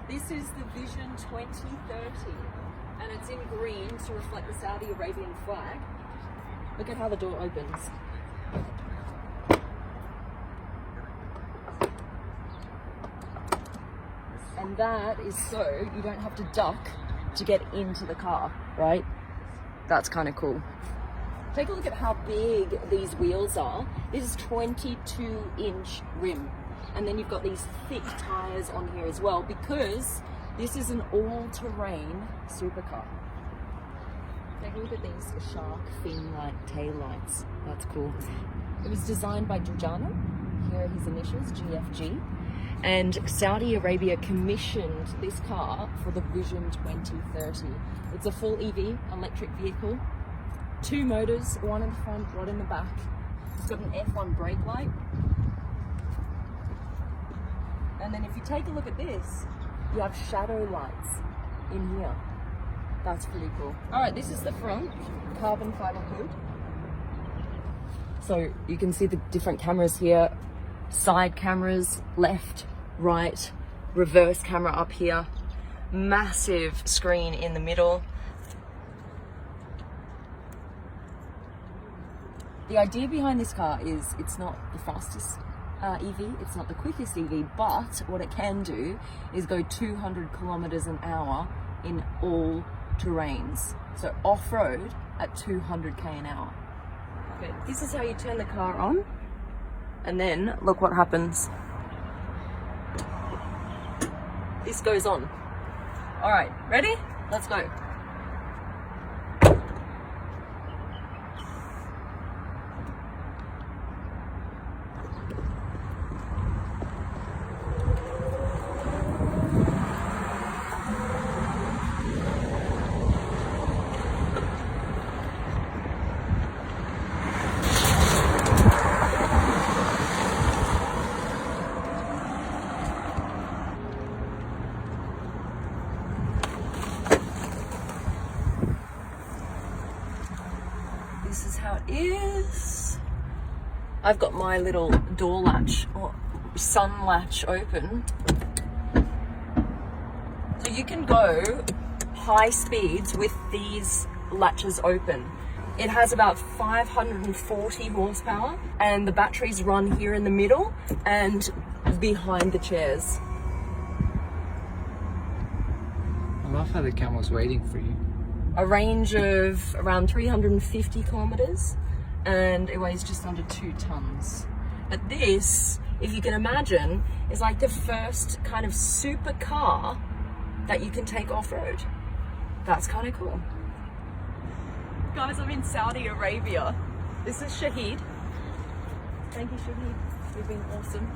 This is the Vision 2030, and it's in green to reflect the Saudi Arabian flag. Look at how the door opens. And that is so you don't have to duck to get into the car, right? That's kind of cool. Take a look at how big these wheels are. This is 22-inch rim. And then you've got these thick tires on here as well, because this is an all-terrain supercar. Take a look at these shark fin-like taillights. That's cool. It was designed by Giugiaro. Here are his initials, GFG. And Saudi Arabia commissioned this car for the Vision 2030. It's a full EV, electric vehicle. 2 motors, one in the front, one in the back. It's got an F1 brake light. And then if you take a look at this, you have shadow lights in here. That's pretty cool. All right, this is the front, carbon fiber hood. So you can see the different cameras here. Side cameras, left, right, reverse camera up here. Massive screen in the middle. The idea behind this car is it's not the fastest EV, it's not the quickest EV, but what it can do is go 200 kilometers an hour in all terrains. So off-road at 200k an hour. Okay, this is how you turn the car on, and then look what happens. This goes on. All right, ready? Let's go. This is how it is. I've got my little door latch or sun latch open. So you can go high speeds with these latches open. It has about 540 horsepower and the batteries run here in the middle and behind the chairs. I love how the camel's waiting for you. A range of around 350 kilometers, and it weighs just under 2 tons. But this, if you can imagine, is like the first kind of super car that you can take off-road. That's kind of cool. Guys, I'm in Saudi Arabia. This is Shahid. Thank you, Shahid. You've been awesome.